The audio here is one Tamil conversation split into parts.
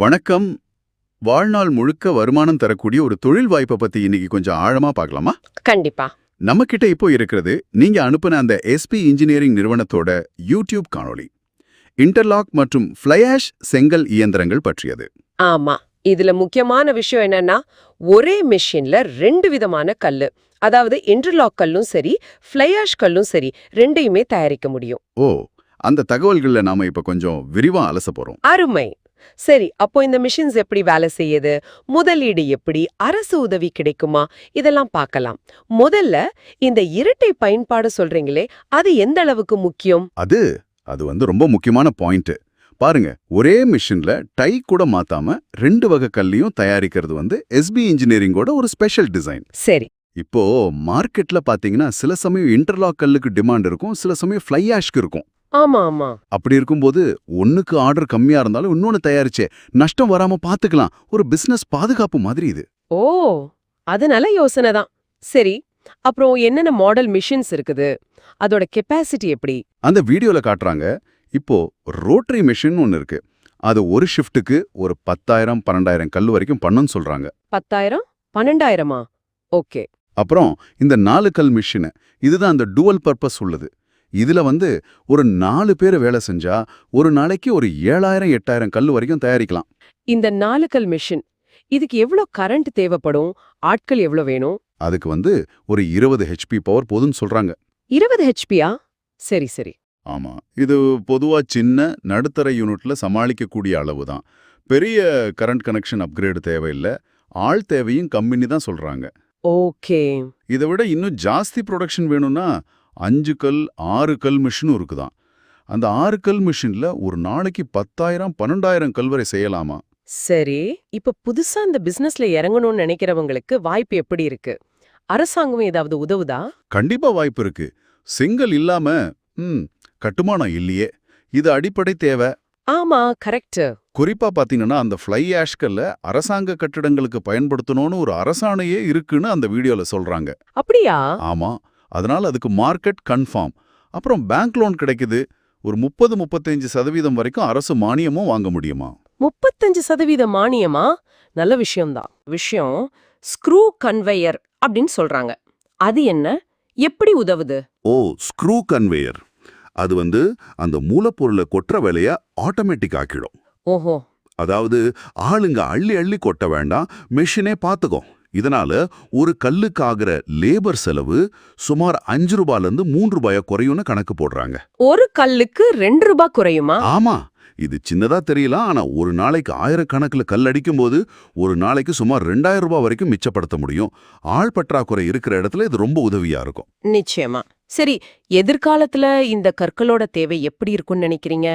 வணக்கம். வாழ்நாள் முழுக்க வருமானம் தரக்கூடிய ஒரு தொழில் வாய்ப்பை பத்தி இன்னைக்கு கொஞ்சம் ஆழமா பார்க்கலாமா? கண்டிப்பா. நம்ம கிட்ட இப்போ இருக்கிறது நீங்க அனுப்புன அந்த எஸ்பி இன்ஜினியரிங் நிறுவனத்தோட யூடியூப் காணொளி. இன்டர்லாக் மற்றும் ஃப்ளை ஆஷ் செங்கல் இயந்திரங்கள் பற்றியது. ஆமா. இதுல முக்கியமான விஷயம் என்னன்னா, ஒரே மெஷின்ல 2 விதமான கல்லு, அதாவது இன்டர்லாக் கல்லும் சரி, ஃப்ளை ஆஷ் கல்லும் சரி, 2யுமே தயாரிக்க முடியும். ஓ, அந்த தகவல்கள்ல நாம இப்ப கொஞ்சம் விரிவா அலச போறோம். அருமை. சரி, அப்போ இந்த மிஷின்ஸ் எப்படி வேலை செய்யுது, முதலீடு எப்படி, அரசு உதவி கிடைக்குமா, இதெல்லாம் பார்க்கலாம். முதல்ல இந்த இரட்டை பயன்பாடு சொல்றீங்களே, அது எந்த அளவுக்கு முக்கியம்? அது ரொம்ப முக்கியமான பாயிண்ட். பாருங்க, ஒரே மிஷின்ல டை கூட மாத்தாம 2 வகை கல்லையும் தயாரிக்கிறது எஸ்பி இன்ஜினியரிங்கோட ஒரு ஸ்பெஷல் டிசைன். சரி. இப்போ மார்க்கெட்ல பாத்தீங்கன்னா சில சமயம் இன்டர்லாக் கல்லுக்கு டிமாண்ட் இருக்கும், சில சமயம் ஃப்ளை ஆஷ்க்கு இருக்கும். ஆமா ஆமா. அப்படி இருக்கும்போது ஒண்ணுக்கு ஆர்டர் கம்மியா இருந்தாலும் இன்னொன்னு தயாரிச்சே நஷ்டம் வராம பாத்துக்கலாம். ஒரு பிசினஸ் பாதுகாப்பு மாதிரி இது. ஓ, அது நல்ல யோசனை தான். சரி, அப்புறம் என்னென்ன மாடல் மிஷின்ஸ் இருக்குது, அதோட கெப்பாசிட்டி எப்படி? அந்த வீடியோல காட்டுறாங்க. இப்போ ரோட்டரி மிஷின் ஒன்னு இருக்கு. அது ஒரு ஷிஃப்ட்டுக்கு ஒரு 10,000 12,000 கல் வரைக்கும் பண்ணுன்னு சொல்றாங்க. 10,000 12,000? ஓகே. அப்புறம் இந்த 4 கல் மிஷின், இதுதான் அந்த டுவல் பர்பஸ் உள்ளது. இதுல ஒரு 4 பேர் வேலை செஞ்சா ஒரு நாளைக்கு ஒரு 7,000 8,000 கல் வரைக்கும் தயாரிக்கலாம். இந்த 4 கல் மிஷின், இதுக்கு எவ்வளோ கரண்ட் தேவைப்படும், ஆட்கள் எவ்வளோ வேணும்? அதுக்கு ஒரு 20 ஹெச்பி பவர் போதுன்னு சொல்றாங்க. 20 ஹெச்பியா? சரி சரி. ஆமா, இது பொதுவா சின்ன நடுத்தர யூனிட்ல சமாளிக்கக்கூடிய அளவு தான். பெரிய கரண்ட் கனெக்ஷன் அப்கிரேடு தேவையில்லை. ஆள் தேவையும் கம்மின்னு தான் சொல்றாங்க. ஓகே. இதை விட இன்னும் ஜாஸ்தி ப்ரொடக்ஷன் வேணும்னா 5 கல் 6 கல் மிஷினும் இருக்குதான். அந்த 6 கல் மிஷின்ல ஒரு நாளைக்கு 10,000 12,000 கல் வரை செய்யலாமா? சரி, இப்ப புதுசா இந்த பிசினஸ்ல இறங்கணும்னு நினைக்கிறவங்களுக்கு வாய்ப்பு எப்படி இருக்கு? அரசாங்கம் ஏதாவது உதவுதா? கண்டிப்பா வாய்ப்பு இருக்கு. செங்கல் இல்லாம கட்டுமானம் இல்லையே. இது அடிப்படை தேவை. ஆமா, கரெக்ட். குறிப்பா பாத்தீங்கன்னா அந்த ஃப்ளை ஆஷ்கல்ல அரசாங்க கட்டிடங்களுக்கு பயன்படுத்தணும்னு ஒரு அரசாணையே இருக்குன்னு அந்த வீடியோல சொல்றாங்க. அப்படியா? ஆமா, அதனால அதுக்கு மார்க்கெட் கன்ஃபார்ம். அப்புறம் பேங்க் லோன் கிடைக்குது. ஒரு 30-35% வரைக்கும் அரசு மானியமும் வாங்க முடியுமா? 35% மானியமா? நல்ல விஷயம்தான். விஷயம் ஸ்க்ரூ கன்வேயர் அப்படின்னு சொல்றாங்க. அது என்ன, எப்படி உதவுது? ஓ, ஸ்க்ரூ கன்வேயர். அது அந்த மூலப்பொருளை கொட்டுற வேலைய ஆட்டோமேட்டிக் ஆக்கிடும். ஓஹோ. அதாவது ஆளுங்க அள்ளி அள்ளி கொட்ட வேண்டாம், மெஷினே பார்த்துக்கும். இதனால ஒரு கல்லுக்கு ஆகிற லேபர் செலவு சுமார் 5 ரூபாயிலிருந்து 3 ரூபாயா குறையும்னு கணக்கு போடுறாங்க. ஒரு கல்லுக்கு 2 ரூபாய் குறையுமா? ஆமா, இது சின்னதா தெரியலாம். ஆனா ஒரு நாளைக்கு 1000 கணக்கில் கல் அடிக்கும் போது ஒரு நாளைக்கு சுமார் 2,000 ரூபாய் வரைக்கும் மிச்சப்படுத்த முடியும். ஆள் பற்றாக்குறை இருக்கிற இடத்துல இது ரொம்ப உதவியா இருக்கும். நிச்சயமா. சரி, எதிர்காலத்துல இந்த கற்களோட தேவை எப்படி இருக்கும்னு நினைக்கிறீங்க?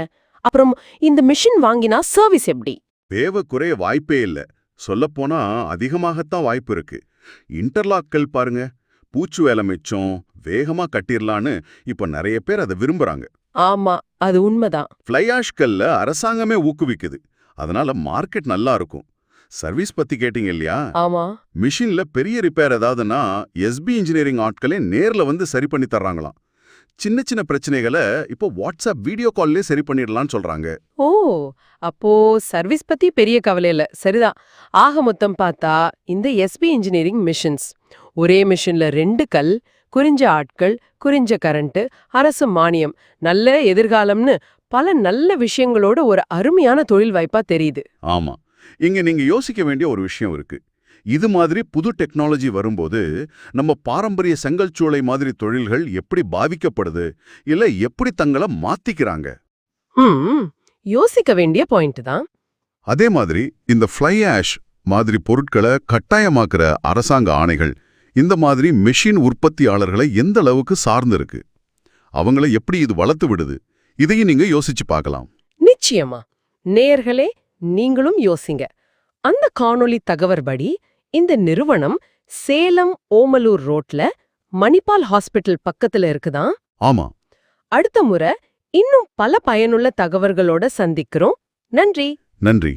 அப்புறம் இந்த மிஷின் வாங்கினா சர்வீஸ் எப்படி? தேவை குறைய வாய்ப்பே இல்ல. சொல்லப்போனா அதிகமாகத்தான் வாய்ப்பு இருக்கு. இன்டர்லாக்கல் பாருங்க, பூச்சு வேலை மிச்சம், வேகமா கட்டிரலான்னு இப்ப நிறைய பேர் அதை விரும்புறாங்க. ஆமா, அது உண்மைதான். ஃப்ளை ஆஷ்கல்ல அரசாங்கமே ஊக்குவிக்குது. அதனால மார்க்கெட் நல்லா இருக்கும். சர்வீஸ் பத்தி கேட்டீங்க இல்லையா? ஆமா. மிஷின்ல பெரிய ரிப்பேர் ஏதாவதுன்னா எஸ்பி இன்ஜினியரிங் ஆட்களே நேர்ல சரி பண்ணி தர்றாங்களாம். சின்ன சின்ன பிரச்சனைகளை இப்போ வாட்ஸ்அப் வீடியோ கால்லே சரி பண்ணிடலாம்னு சொல்றாங்க. ஓ, அப்போ சர்வீஸ் பத்தி பெரிய கவலை இல்ல. சரிதான். ஆக மொத்தம் பார்த்தா இந்த எஸ்பி இன்ஜினியரிங் மிஷின்ஸ், ஒரே மிஷின்ல 2 கல், குறிஞ்ச ஆட்கள், குறிஞ்ச கரண்ட், அரசு மானியம், நல்ல எதிர்காலம்னு பல நல்ல விஷயங்களோட ஒரு அருமையான தொழில் வாய்ப்பா தெரியுது. ஆமா, இங்க நீங்க யோசிக்க வேண்டிய ஒரு விஷயம் இருக்கு. இது மாதிரி புது டெக்னாலஜி வரும்போது நம்ம பாரம்பரிய செங்கல் சூளை மாதிரி தொழில்கள் எப்படி பாதிக்கப்படுது, இல்ல எப்படி தங்களை மாத்திக்கிறாங்க? யோசிக்க வேண்டிய பாயிண்ட் தான். அதே மாதிரி இந்த ஃப்ளை ஆஷ் மாதிரி பொருட்களை கட்டாயமாக்குற அரசாங்க ஆணைகள் இந்த மாதிரி மெஷின் உற்பத்தியாளர்களை எந்த அளவுக்கு சார்ந்து இருக்கு, அவங்கள எப்படி இது வளர்த்து விடுது, இதையும் நீங்க யோசிச்சு பார்க்கலாம். நிச்சயமா. நேயர்களே, நீங்களும் யோசிங்க. அந்த காணொளி தகவற்படி இந்த நிறுவனம் சேலம் ஓமலூர் ரோட்ல மணிபால் ஹாஸ்பிட்டல் பக்கத்துல இருக்குதான். ஆமா. அடுத்த முறை இன்னும் பல பயனுள்ள தகவல்களோட சந்திக்கிறோம். நன்றி. நன்றி.